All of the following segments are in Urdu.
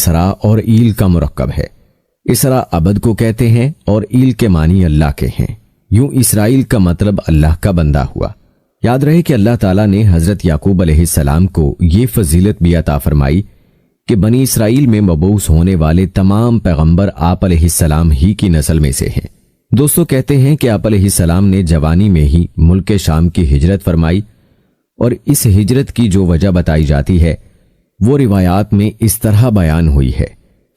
اسرا اور ایل کا مرکب ہے۔ اسرا عبد کو کہتے ہیں اور ایل کے معنی اللہ کے ہیں۔ یوں اسرائیل کا مطلب اللہ کا بندہ ہوا۔ یاد رہے کہ اللہ تعالیٰ نے حضرت یعقوب علیہ السلام کو یہ فضیلت بھی عطا فرمائی کہ بنی اسرائیل میں مبعوث ہونے والے تمام پیغمبر آپ علیہ السلام ہی کی نسل میں سے ہیں۔ دوستو کہتے ہیں کہ آپ علیہ السلام نے جوانی میں ہی ملک شام کی ہجرت فرمائی، اور اس ہجرت کی جو وجہ بتائی جاتی ہے وہ روایات میں اس طرح بیان ہوئی ہے۔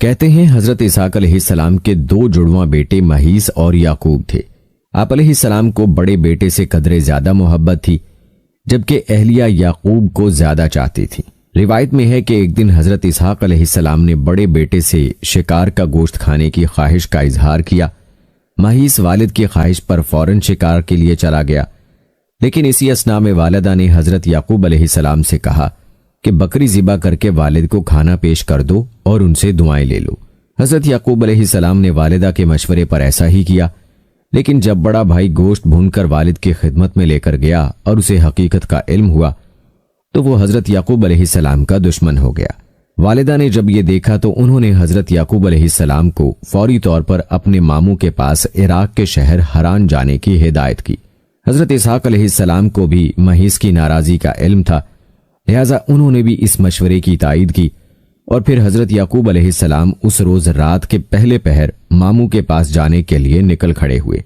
کہتے ہیں حضرت اسحاق علیہ السلام کے 2 جڑواں بیٹے مہیس اور یعقوب تھے۔ آپ علیہ السلام کو بڑے بیٹے سے قدرے زیادہ محبت تھی، جبکہ اہلیہ یعقوب کو زیادہ چاہتی تھی۔ روایت میں ہے کہ ایک دن حضرت اسحاق علیہ السلام نے بڑے بیٹے سے شکار کا گوشت کھانے کی خواہش کا اظہار کیا۔ مہیس والد کی خواہش پر فوراً شکار کے لیے چلا گیا، لیکن اسی اثناء میں والدہ نے حضرت یعقوب علیہ السلام سے کہا کہ بکری ذبح کر کے والد کو کھانا پیش کر دو اور ان سے دعائیں لے لو۔ حضرت یعقوب علیہ السلام نے والدہ کے مشورے پر ایسا ہی کیا، لیکن جب بڑا بھائی گوشت بھون کر والد کی خدمت میں لے کر گیا اور اسے حقیقت کا علم ہوا تو وہ حضرت یعقوب علیہ السلام کا دشمن ہو گیا۔ والدہ نے جب یہ دیکھا تو انہوں نے حضرت یعقوب علیہ السلام کو فوری طور پر اپنے ماموں کے پاس عراق کے شہر حران جانے کی ہدایت کی۔ حضرت اسحاق علیہ السلام کو بھی مہیس کی ناراضی کا علم تھا، لہٰذا انہوں نے بھی اس مشورے کی تائید کی، اور پھر حضرت یعقوب علیہ السلام اس روز رات کے پہلے پہر ماموں کے پاس جانے کے لیے نکل کھڑے ہوئے،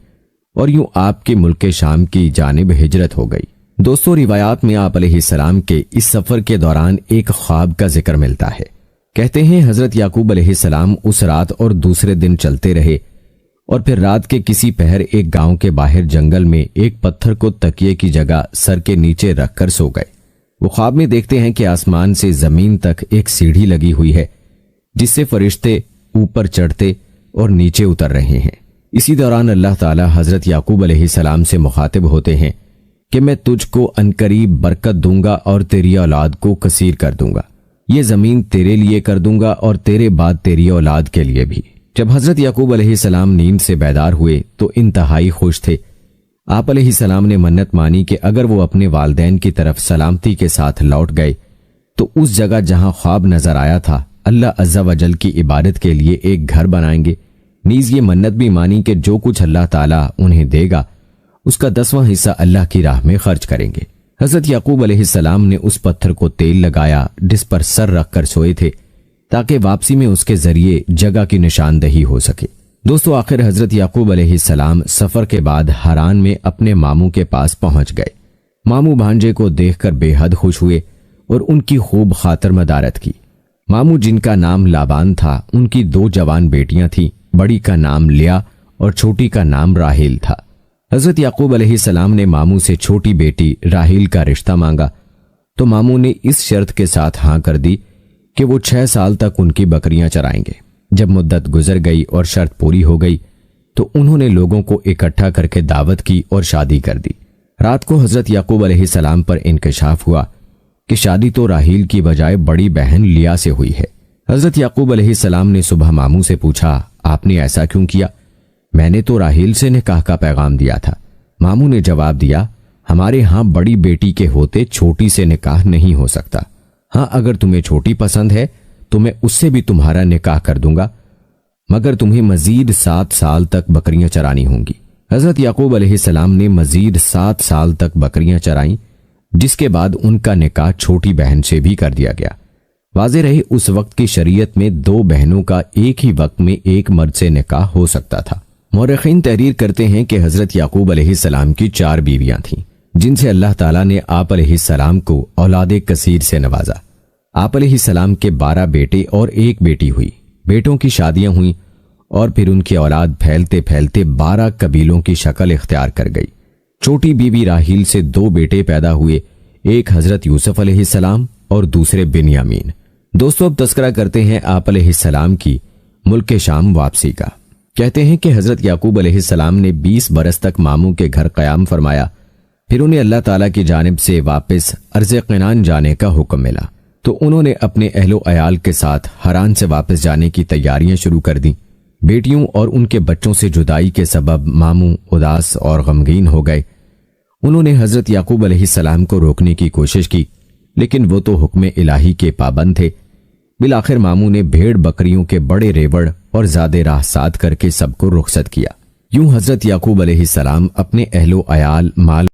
اور یوں آپ کے ملک شام کی جانب ہجرت ہو گئی۔ دوستو روایات میں آپ علیہ السلام کے اس سفر کے دوران ایک خواب کا ذکر ملتا ہے۔ کہتے ہیں حضرت یعقوب علیہ السلام اس رات اور دوسرے دن چلتے رہے، اور پھر رات کے کسی پہر ایک گاؤں کے باہر جنگل میں ایک پتھر کو تکیے کی جگہ سر کے نیچے رکھ کر سو گئے۔ وہ خواب میں دیکھتے ہیں کہ آسمان سے زمین تک ایک سیڑھی لگی ہوئی ہے جس سے فرشتے اوپر چڑھتے اور نیچے اتر رہے ہیں۔ اسی دوران اللہ تعالی حضرت یعقوب علیہ السلام سے مخاطب ہوتے ہیں کہ میں تجھ کو عنقریب برکت دوں گا اور تیری اولاد کو کثیر کر دوں گا، یہ زمین تیرے لیے کر دوں گا اور تیرے بعد تیری اولاد کے لیے بھی۔ جب حضرت یعقوب علیہ السلام نیند سے بیدار ہوئے تو انتہائی خوش تھے۔ آپ علیہ السلام نے منت مانی کہ اگر وہ اپنے والدین کی طرف سلامتی کے ساتھ لوٹ گئے تو اس جگہ جہاں خواب نظر آیا تھا اللہ عز و جل کی عبادت کے لیے ایک گھر بنائیں گے۔ نیز یہ منت بھی مانی کہ جو کچھ اللہ تعالیٰ انہیں دے گا اس کا 10واں حصہ اللہ کی راہ میں خرچ کریں گے۔ حضرت یعقوب علیہ السلام نے اس پتھر کو تیل لگایا جس پر سر رکھ کر سوئے تھے تاکہ واپسی میں اس کے ذریعے جگہ کی نشاندہی ہو سکے۔ دوستو آخر حضرت یعقوب علیہ السلام سفر کے بعد حران میں اپنے ماموں کے پاس پہنچ گئے۔ ماموں بھانجے کو دیکھ کر بے حد خوش ہوئے اور ان کی خوب خاطر مدارت کی۔ ماموں جن کا نام لابان تھا، ان کی 2 جوان بیٹیاں تھیں، بڑی کا نام لیا اور چھوٹی کا نام راہیل تھا۔ حضرت یعقوب علیہ السلام نے ماموں سے چھوٹی بیٹی راہیل کا رشتہ مانگا تو ماموں نے اس شرط کے ساتھ ہاں کر دی کہ وہ 6 سال تک ان کی بکریاں چرائیں گے۔ جب مدت گزر گئی اور شرط پوری ہو گئی تو انہوں نے لوگوں کو اکٹھا کر کے دعوت کی اور شادی کر دی۔ رات کو حضرت یعقوب علیہ السلام پر انکشاف ہوا کہ شادی تو راہیل کی بجائے بڑی بہن لیا سے ہوئی ہے۔ حضرت یعقوب علیہ السلام نے صبح ماموں سے پوچھا، آپ نے ایسا کیوں کیا؟ میں نے تو راہیل سے نکاح کا پیغام دیا تھا۔ ماموں نے جواب دیا، ہمارے ہاں بڑی بیٹی کے ہوتے چھوٹی سے نکاح نہیں ہو سکتا۔ ہاں اگر تمہیں چھوٹی پسند ہے تو میں اس سے بھی تمہارا نکاح کر دوں گا، مگر تمہیں مزید 7 سال تک بکریاں چرانی ہوں گی۔ حضرت یعقوب علیہ السلام نے مزید 7 سال تک بکریاں چرائیں، جس کے بعد ان کا نکاح چھوٹی بہن سے بھی کر دیا گیا۔ واضح رہے اس وقت کی شریعت میں 2 بہنوں کا ایک ہی وقت میں ایک مرد سے نکاح ہو سکتا تھا۔ مورخین تحریر کرتے ہیں کہ حضرت یعقوب علیہ السلام کی 4 بیویاں تھیں جن سے اللہ تعالیٰ نے آپ علیہ السلام کو اولاد کثیر سے نوازا۔ آپ علیہ السلام کے 12 بیٹے اور 1 بیٹی ہوئی۔ بیٹوں کی شادیاں ہوئیں اور پھر ان کی اولاد پھیلتے پھیلتے 12 قبیلوں کی شکل اختیار کر گئی۔ چھوٹی بیوی راہیل سے 2 بیٹے پیدا ہوئے، ایک حضرت یوسف علیہ السلام اور دوسرے بنیامین۔ دوستو اب تذکرہ کرتے ہیں آپ علیہ السلام کی ملک شام واپسی کا۔ کہتے ہیں کہ حضرت یعقوب علیہ السلام نے 20 برس تک ماموں کے گھر قیام فرمایا، پھر انہیں اللہ تعالیٰ کی جانب سے واپس ارض کنعان جانے کا حکم ملا تو انہوں نے اپنے اہل و عیال کے ساتھ حران سے واپس جانے کی تیاریاں شروع کر دیں۔ بیٹیوں اور ان کے بچوں سے جدائی کے سبب ماموں اداس اور غمگین ہو گئے۔ انہوں نے حضرت یعقوب علیہ السلام کو روکنے کی کوشش کی، لیکن وہ تو حکم الہی کے پابند تھے۔ بالآخر ماموں نے بھیڑ بکریوں کے بڑے ریوڑ اور زیادہ راہ سات کر کے سب کو رخصت کیا۔ یوں حضرت یعقوب علیہ السلام اپنے اہل و عیال، مال